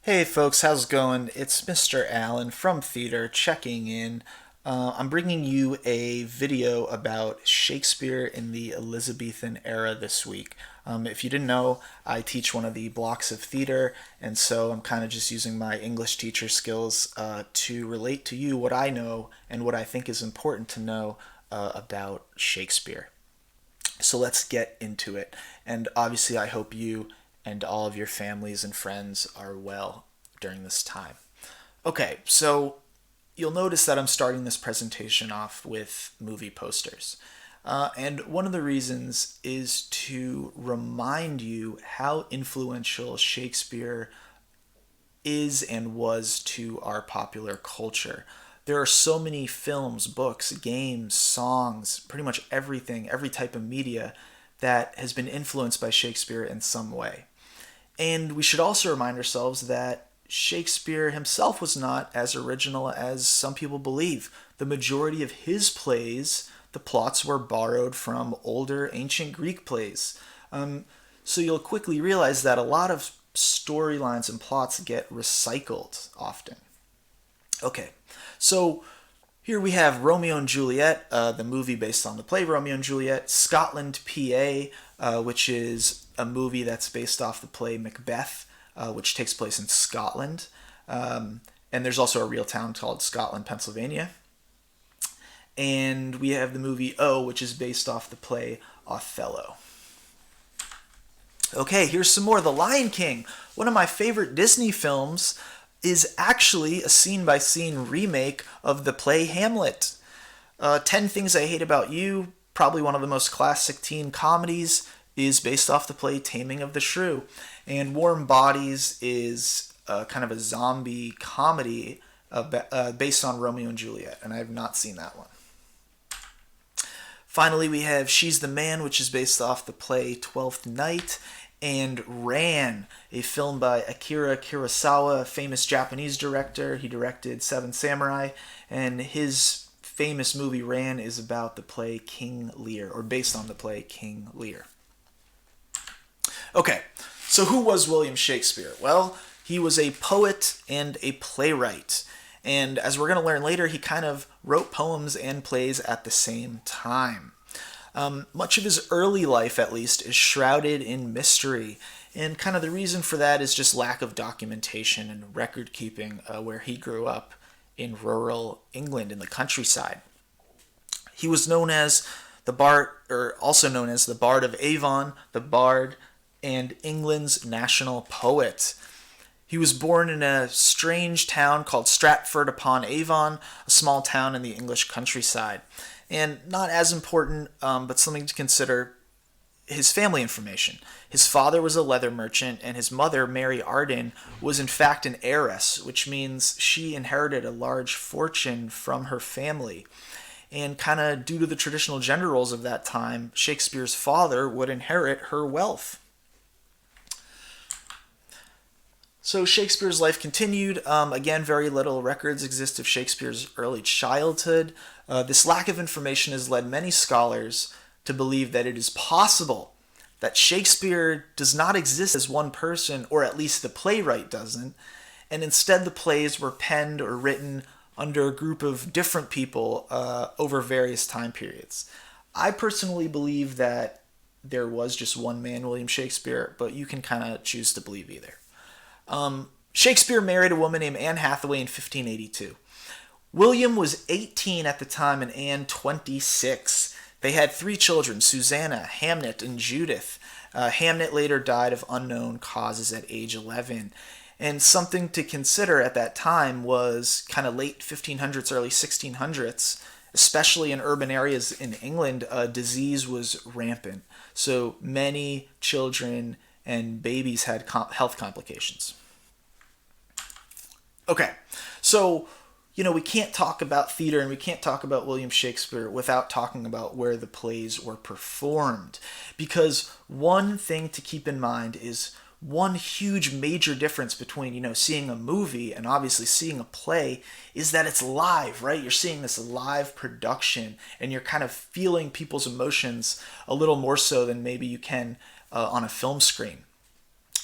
Hey folks, how's it going? It's Mr. Allen from Theater checking in. I'm bringing you a video about Shakespeare in the Elizabethan era this week. If you didn't know, I teach one of the blocks of theater, and so I'm kind of just using my English teacher skills to relate to you what I know and what I think is important to know about Shakespeare. So let's get into it. And obviously, I hope you and all of your families and friends are well during this time. Okay, so you'll notice that I'm starting this presentation off with movie posters. And one of the reasons is to remind you how influential Shakespeare is and was to our popular culture. There are so many films, books, games, songs, pretty much everything, every type of media that has been influenced by Shakespeare in some way. And we should also remind ourselves that Shakespeare himself was not as original as some people believe. The majority of his plays, the plots were borrowed from older ancient Greek plays. So you'll quickly realize that a lot of storylines and plots get recycled often. Okay, so here we have Romeo and Juliet, the movie based on the play Romeo and Juliet, Scotland, PA, which is a movie that's based off the play Macbeth, which takes place in Scotland. And there's also a real town called Scotland, Pennsylvania. And we have the movie O, which is based off the play Othello. Okay, here's some more. The Lion King, one of my favorite Disney films, is actually a scene-by-scene remake of the play Hamlet. 10 Things I Hate About You, probably one of the most classic teen comedies, is based off the play Taming of the Shrew. And Warm Bodies is kind of a zombie comedy based on Romeo and Juliet, and I have not seen that one. Finally, we have She's the Man, which is based off the play Twelfth Night, and Ran, a film by Akira Kurosawa, a famous Japanese director. He directed Seven Samurai, and his famous movie Ran is about the play King Lear, or based on the play King Lear. Okay, so who was William Shakespeare? Well, he was a poet and a playwright. And as we're going to learn later, he kind of wrote poems and plays at the same time. Much of his early life, at least, is shrouded in mystery. And kind of the reason for that is just lack of documentation and record keeping where he grew up in rural England in the countryside. He was known as the Bard, or also known as the Bard of Avon, the Bard, and England's national poet. He was born in a strange town called Stratford upon Avon, a small town in the English countryside. And not as important, but something to consider, his family information. His father was a leather merchant, and his mother, Mary Arden, was in fact an heiress, which means she inherited a large fortune from her family. And kind of due to the traditional gender roles of that time, Shakespeare's father would inherit her wealth. So Shakespeare's life continued. Again, very little records exist of Shakespeare's early childhood. This lack of information has led many scholars to believe that it is possible that Shakespeare does not exist as one person, or at least the playwright doesn't, and instead the plays were penned or written under a group of different people over various time periods. I personally believe that there was just one man, William Shakespeare, but you can kind of choose to believe either. Shakespeare married a woman named Anne Hathaway in 1582. William was 18 at the time and Anne 26. They had 3 children, Susanna, Hamnet, and Judith. Hamnet later died of unknown causes at age 11. And something to consider at that time was kind of late 1500s, early 1600s, especially in urban areas in England, disease was rampant. So many children and babies had health complications. Okay, so, we can't talk about theater and we can't talk about William Shakespeare without talking about where the plays were performed. Because one thing to keep in mind is one huge major difference between, seeing a movie and obviously seeing a play is that it's live, right? You're seeing this live production and you're kind of feeling people's emotions a little more so than maybe you can on a film screen.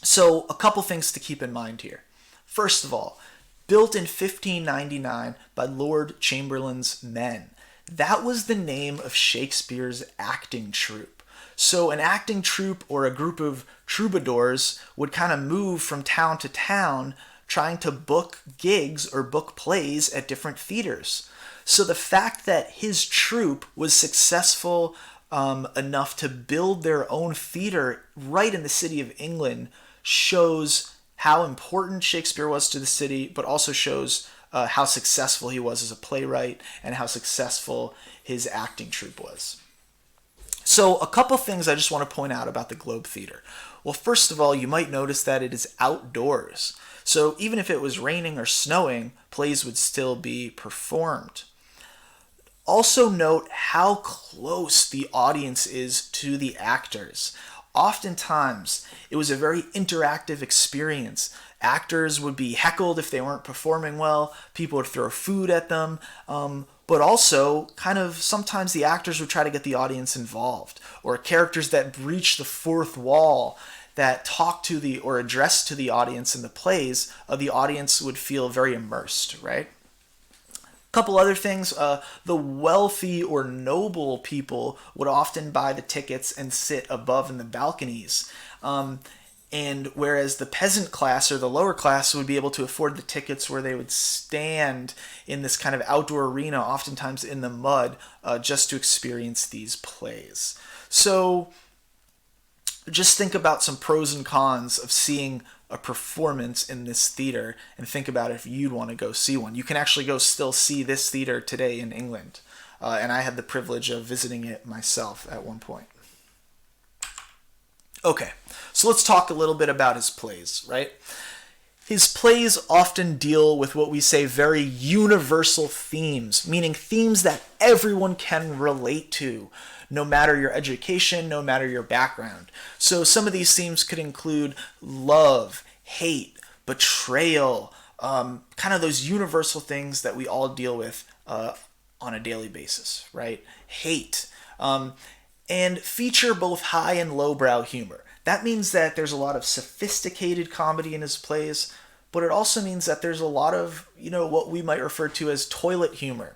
So a couple things to keep in mind here. First of all, built in 1599 by Lord Chamberlain's men. That was the name of Shakespeare's acting troupe. So an acting troupe or a group of troubadours would kind of move from town to town trying to book gigs or book plays at different theaters. So the fact that his troupe was successful enough to build their own theater right in the city of England shows how important Shakespeare was to the city, but also shows how successful he was as a playwright and how successful his acting troupe was. So a couple things I just want to point out about the Globe Theater. Well, first of all, you might notice that it is outdoors. So even if it was raining or snowing, plays would still be performed. Also note how close the audience is to the actors. Oftentimes, it was a very interactive experience. Actors would be heckled if they weren't performing well. People would throw food at them. But also, kind of, sometimes the actors would try to get the audience involved. Or characters that breach the fourth wall, that talk to the, or address to the audience in the plays, the audience would feel very immersed, right? Couple other things, the wealthy or noble people would often buy the tickets and sit above in the balconies. And whereas the peasant class or the lower class would be able to afford the tickets where they would stand in this kind of outdoor arena, oftentimes in the mud, just to experience these plays. So just think about some pros and cons of seeing a performance in this theater and think about if you'd want to go see one. You can actually go still see this theater today in England. And I had the privilege of visiting it myself at one point. Okay, so let's talk a little bit about his plays, right? His plays often deal with what we say very universal themes, meaning themes that everyone can relate to, no matter your education, no matter your background. So some of these themes could include love, hate, betrayal, kind of those universal things that we all deal with on a daily basis, right? Hate. And feature both high and lowbrow humor. That means that there's a lot of sophisticated comedy in his plays, but it also means that there's a lot of, what we might refer to as toilet humor.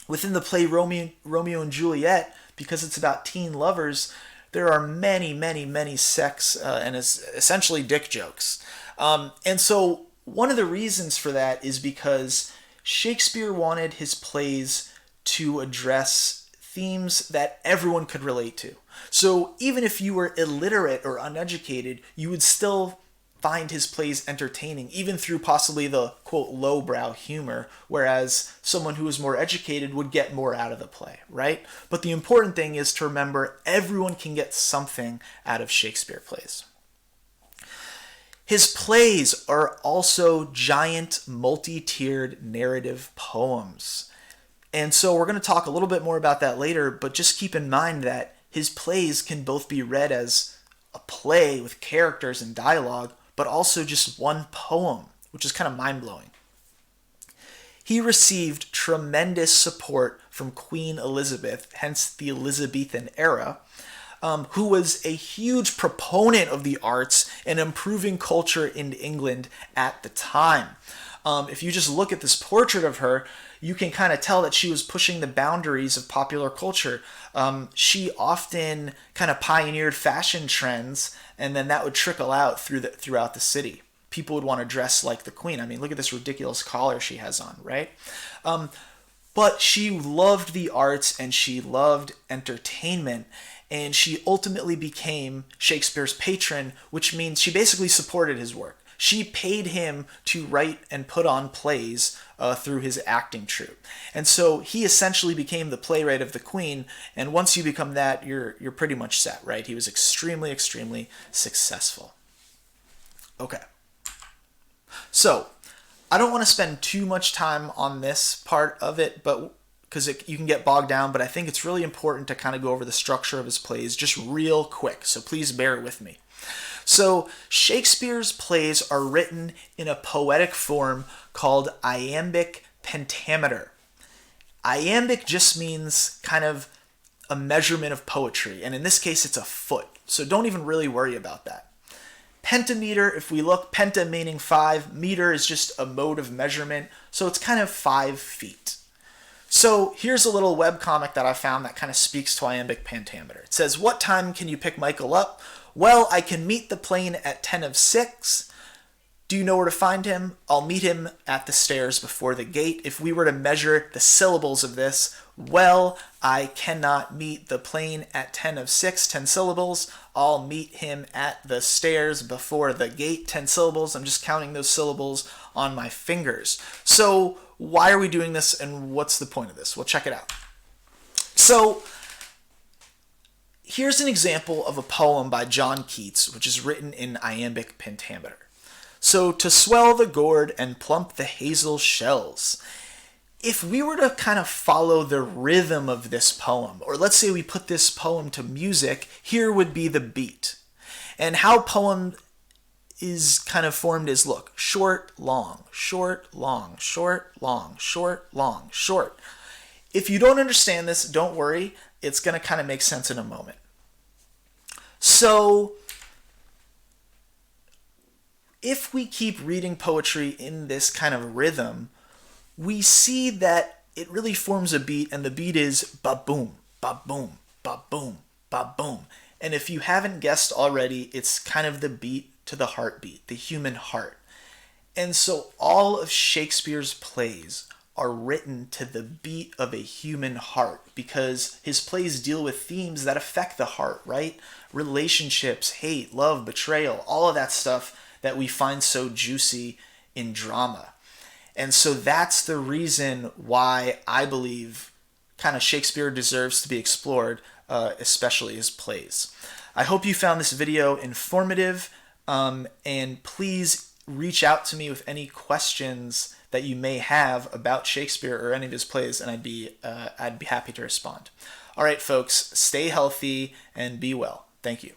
Within the play Romeo and Juliet, because it's about teen lovers, there are many, many, many sex and essentially dick jokes. And so one of the reasons for that is because Shakespeare wanted his plays to address themes that everyone could relate to. So even if you were illiterate or uneducated, you would still find his plays entertaining, even through possibly the, quote, lowbrow humor, whereas someone who was more educated would get more out of the play, right? But the important thing is to remember everyone can get something out of Shakespeare plays. His plays are also giant, multi-tiered narrative poems. And so we're going to talk a little bit more about that later, but just keep in mind that his plays can both be read as a play with characters and dialogue, but also just one poem, which is kind of mind-blowing. He received tremendous support from Queen Elizabeth, hence the Elizabethan Era, who was a huge proponent of the arts and improving culture in England at the time. If you just look at this portrait of her, you can kind of tell that she was pushing the boundaries of popular culture. She often kind of pioneered fashion trends, and then that would trickle out throughout the city. People would want to dress like the queen. I mean, look at this ridiculous collar she has on, right? But she loved the arts and she loved entertainment, and she ultimately became Shakespeare's patron, which means she basically supported his work. She paid him to write and put on plays through his acting troupe. And so he essentially became the playwright of the Queen, and once you become that, you're pretty much set, right? He was extremely, extremely successful. Okay. So, I don't want to spend too much time on this part of it, but because you can get bogged down, but I think it's really important to kind of go over the structure of his plays just real quick, so please bear with me. So Shakespeare's plays are written in a poetic form called iambic pentameter. Iambic just means kind of a measurement of poetry, and in this case it's a foot, so don't even really worry about that. Pentameter, if we look, penta meaning 5, meter is just a mode of measurement, so it's kind of 5 feet. So here's a little webcomic that I found that kind of speaks to iambic pentameter. It says, what time can you pick Michael up? Well, I can meet the plane at 10 of 6. Do you know where to find him? I'll meet him at the stairs before the gate. If we were to measure the syllables of this, well, I cannot meet the plane at 10 of 6, 10 syllables. I'll meet him at the stairs before the gate, 10 syllables. I'm just counting those syllables on my fingers. So why are we doing this and what's the point of this? Well, check it out. So here's an example of a poem by John Keats, which is written in iambic pentameter. So, to swell the gourd and plump the hazel shells. If we were to kind of follow the rhythm of this poem, or let's say we put this poem to music, here would be the beat. And how poem is kind of formed is, look, short, long, short, long, short, long, short, long, short. If you don't understand this, don't worry. It's going to kind of make sense in a moment. So, if we keep reading poetry in this kind of rhythm, we see that it really forms a beat, and the beat is ba-boom, ba-boom, ba-boom, ba-boom. And if you haven't guessed already, it's kind of the beat to the heartbeat, the human heart. And so all of Shakespeare's plays are written to the beat of a human heart because his plays deal with themes that affect the heart, right? Relationships, hate, love, betrayal, all of that stuff that we find so juicy in drama. And so that's the reason why I believe kind of Shakespeare deserves to be explored, especially his plays. I hope you found this video informative, and please reach out to me with any questions that you may have about Shakespeare or any of his plays, and I'd be happy to respond. All right, folks, stay healthy and be well. Thank you.